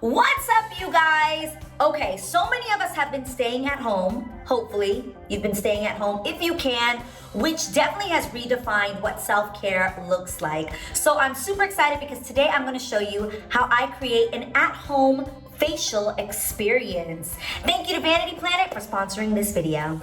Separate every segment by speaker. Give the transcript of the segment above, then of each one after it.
Speaker 1: What's up, you guys? Okay, so many of us have been staying at home. Hopefully, you've been staying at home if you can, which definitely has redefined what self-care looks like. So I'm super excited because today I'm gonna show you how I create an at-home facial experience. Thank you to Vanity Planet for sponsoring this video.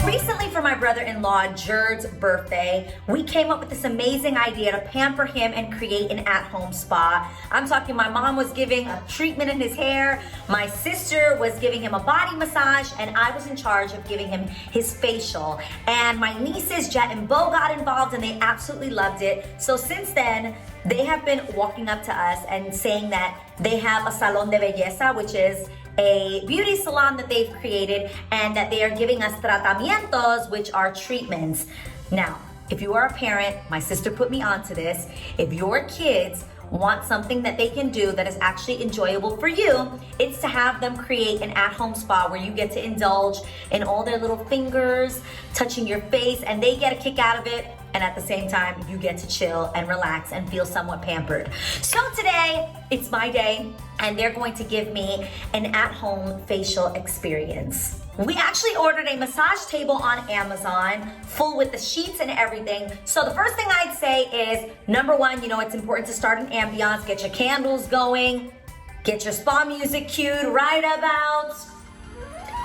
Speaker 1: Recently, for my brother-in-law, Jared's birthday, we came up with this amazing idea to pamper him and create an at-home spa. I'm talking, my mom was giving a treatment in his hair, my sister was giving him a body massage, and I was in charge of giving him his facial. And my nieces, Jet and Bo, got involved and they absolutely loved it. So since then, they have been walking up to us and saying that they have a salon de belleza, which is a beauty salon that they've created, and that they are giving us tratamientos, which are treatments. Now, if you are a parent, my sister put me onto this. If your kids want something that they can do that is actually enjoyable for you, it's to have them create an at-home spa where you get to indulge in all their little fingers touching your face, and they get a kick out of it, and at the same time you get to chill and relax and feel somewhat pampered. So today it's my day and they're going to give me an at-home facial experience. We actually ordered a massage table on Amazon, full with the sheets and everything. So the first thing I'd say is, number one, you know, it's important to start an ambiance, get your candles going, get your spa music cued right about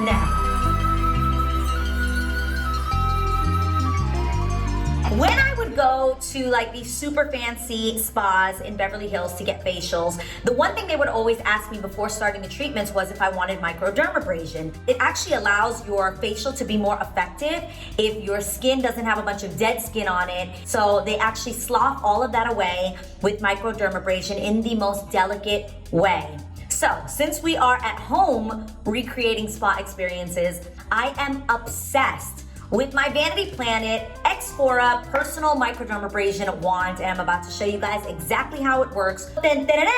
Speaker 1: now. When I would go to like these super fancy spas in Beverly Hills to get facials, the one thing they would always ask me before starting the treatments was if I wanted microdermabrasion. It actually allows your facial to be more effective if your skin doesn't have a bunch of dead skin on it. So they actually slough all of that away with microdermabrasion in the most delicate way. So since we are at home recreating spa experiences, I am obsessed with my Vanity Planet X4 personal microdermabrasion wand, and I'm about to show you guys exactly how it works. Dun, dun, dun, dun.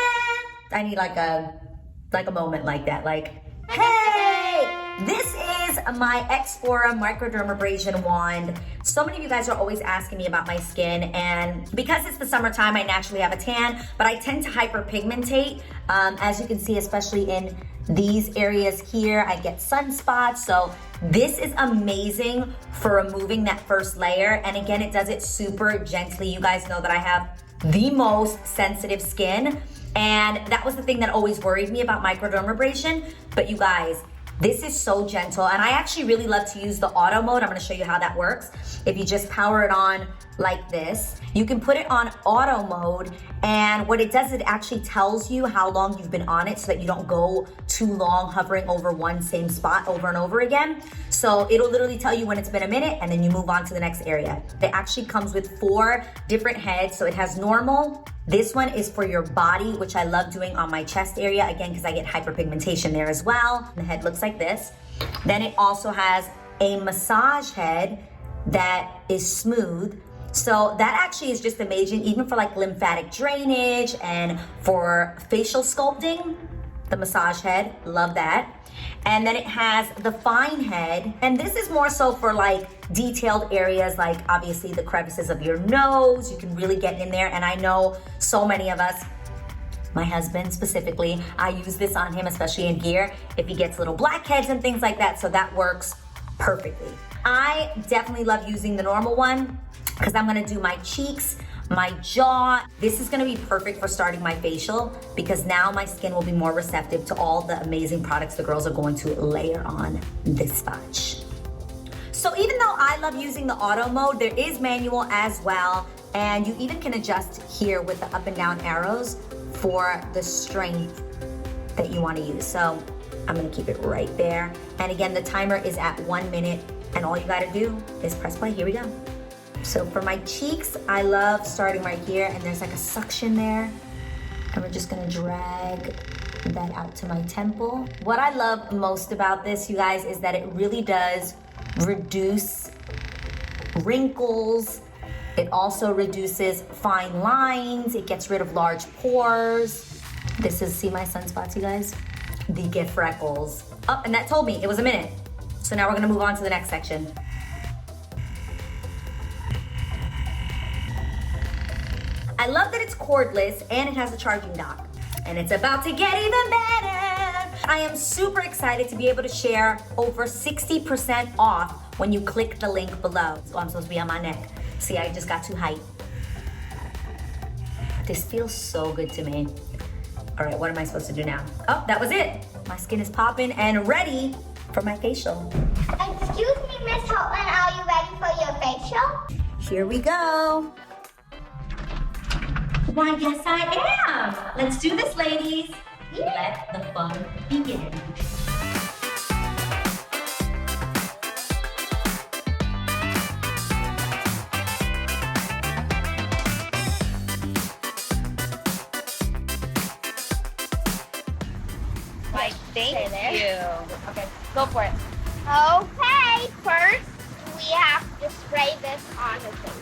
Speaker 1: I need like a moment like that, like, hey! This is my X4 microdermabrasion wand. So many of you guys are always asking me about my skin, and because it's the summertime, I naturally have a tan, but I tend to hyperpigmentate. As you can see, especially in these areas here, I get sunspots. So this is amazing for removing that first layer. And again, it does it super gently. You guys know that I have the most sensitive skin, and that was the thing that always worried me about microdermabrasion. But you guys, this is so gentle, and I actually really love to use the auto mode. I'm gonna show you how that works. If you just power it on like this, you can put it on auto mode, and what it does, it actually tells you how long you've been on it so that you don't go too long hovering over one same spot over and over again. So it'll literally tell you when it's been a minute, and then you move on to the next area. It actually comes with 4 different heads. So it has normal. This one is for your body, which I love doing on my chest area, again, because I get hyperpigmentation there as well. The head looks like this. Then it also has a massage head that is smooth. So that actually is just amazing, even for like lymphatic drainage and for facial sculpting. The massage head, love that. And then it has the fine head, and this is more so for like detailed areas, like obviously the crevices of your nose. You can really get in there, and I know so many of us, my husband specifically, I use this on him, especially in gear, if he gets little blackheads and things like that, so that works perfectly. I definitely love using the normal one because I'm gonna do my cheeks, my jaw. This is gonna be perfect for starting my facial because now my skin will be more receptive to all the amazing products the girls are going to layer on this sponge. So even though I love using the auto mode, there is manual as well, and you even can adjust here with the up and down arrows for the strength that you wanna use. So I'm gonna keep it right there. And again, the timer is at 1 minute, and all you gotta do is press play. Here we go. So for my cheeks, I love starting right here, and there's like a suction there, and we're just gonna drag that out to my temple. What I love most about this, you guys, is that it really does reduce wrinkles. It also reduces fine lines. It gets rid of large pores. This is, see my sunspots, you guys? The get freckles. Oh, and that told me it was a minute. So now we're gonna move on to the next section. I love that it's cordless and it has a charging dock. And it's about to get even better. I am super excited to be able to share over 60% off when you click the link below. So I'm supposed to be on my neck. See, I just got too hyped. This feels so good to me. All right, what am I supposed to do now? Oh, that was it. My skin is popping and ready for my facial.
Speaker 2: Excuse me, Miss Houghton, are you ready for your facial?
Speaker 1: Here we go. Why, yes I am. Let's do this, ladies. Let the fun begin.
Speaker 3: Thank you. Okay, go for it.
Speaker 2: Okay, first we have to spray this on her face.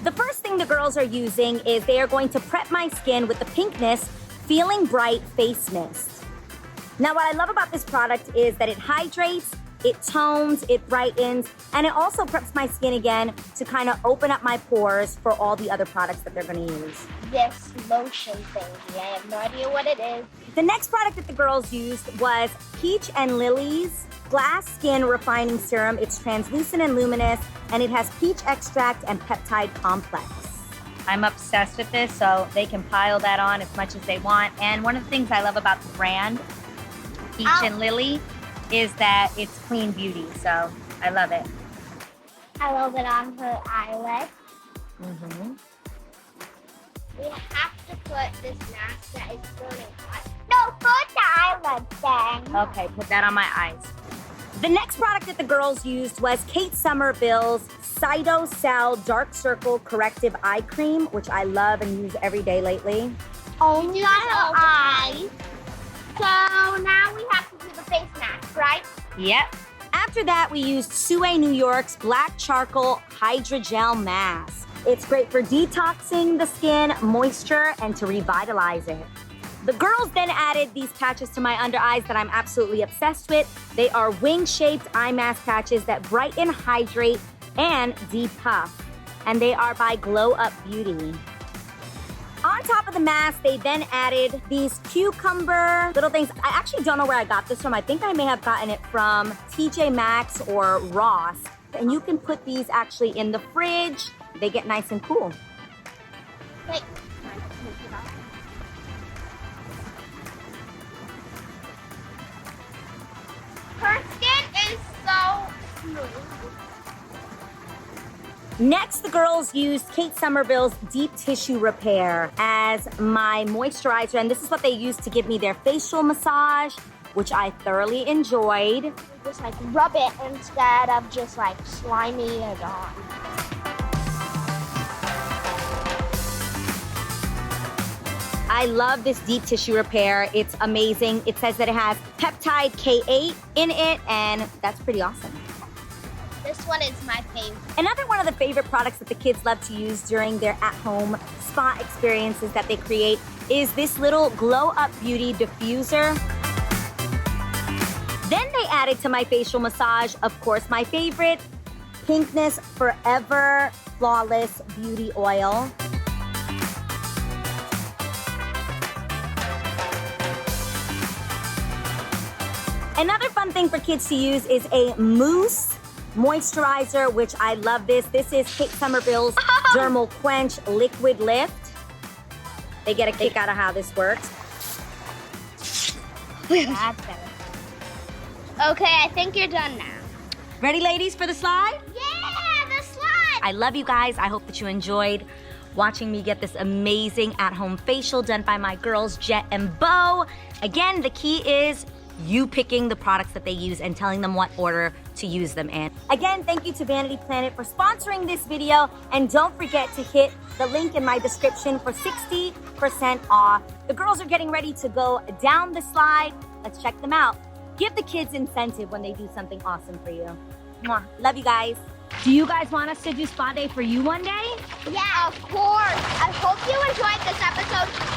Speaker 1: The first thing the girls are using is they are going to prep my skin with the Pinkness Feeling Bright Face Mist. Now, what I love about this product is that it hydrates, it tones, it brightens, and it also preps my skin again to kind of open up my pores for all the other products that they're going to use.
Speaker 2: This lotion thingy, I have no idea what it is.
Speaker 1: The next product that the girls used was Peach and Lily's Glass Skin Refining Serum. It's translucent and luminous, and it has peach extract and peptide complex.
Speaker 3: I'm obsessed with this, so they can pile that on as much as they want. And one of the things I love about the brand, Peach and Lily, is that it's clean beauty, so I love it.
Speaker 2: I love it on her eyelid.
Speaker 1: Mm-hmm.
Speaker 2: We have to put this mask that is burning hot. No, put the eyelid thing.
Speaker 3: Okay, put that on my eyes.
Speaker 1: The next product that the girls used was Kate Somerville's Cytocell Dark Circle Corrective Eye Cream, which I love and use every day lately.
Speaker 2: Only on her eyes. So now we have to do the face mask, right?
Speaker 3: Yep.
Speaker 1: After that, we used Sue New York's Black Charcoal Hydrogel Mask. It's great for detoxing the skin, moisture, and to revitalize it. The girls then added these patches to my under eyes that I'm absolutely obsessed with. They are wing-shaped eye mask patches that brighten, hydrate, and depuff. And they are by Glow Up Beauty. On top of the mask, they then added these cucumber little things. I actually don't know where I got this from. I think I may have gotten it from TJ Maxx or Ross. And you can put these actually in the fridge. They get nice and cool.
Speaker 2: Wait. Her skin is so smooth.
Speaker 1: Next, the girls used Kate Somerville's Deep Tissue Repair as my moisturizer, and this is what they used to give me their facial massage, which I thoroughly enjoyed.
Speaker 2: Just like rub it instead of just like slimy it on.
Speaker 1: I love this Deep Tissue Repair. It's amazing. It says that it has peptide K8 in it, and that's pretty awesome.
Speaker 2: This one is my favorite.
Speaker 1: Another one of the favorite products that the kids love to use during their at-home spa experiences that they create is this little Glow Up Beauty diffuser. Then they added to my facial massage, of course, my favorite, Pinkness Forever Flawless Beauty Oil. Another fun thing for kids to use is a mousse moisturizer, which I love this. This is Kate Somerville's Dermal Quench Liquid Lift. They get a kick out of how this works.
Speaker 2: That's better. Okay, I think you're done now.
Speaker 1: Ready, ladies, for the slide?
Speaker 2: Yeah, the slide!
Speaker 1: I love you guys. I hope that you enjoyed watching me get this amazing at-home facial done by my girls, Jet and Bo. Again, the key is you picking the products that they use and telling them what order to use them in. Again, thank you to Vanity Planet for sponsoring this video, and don't forget to hit the link in my description for 60% off. The girls are getting ready to go down the slide. Let's check them out. Give the kids incentive when they do something awesome for you. Mwah. Love you guys. Do you guys want us to do spa day for you one day?
Speaker 2: Yeah, of course. I hope you enjoyed this episode.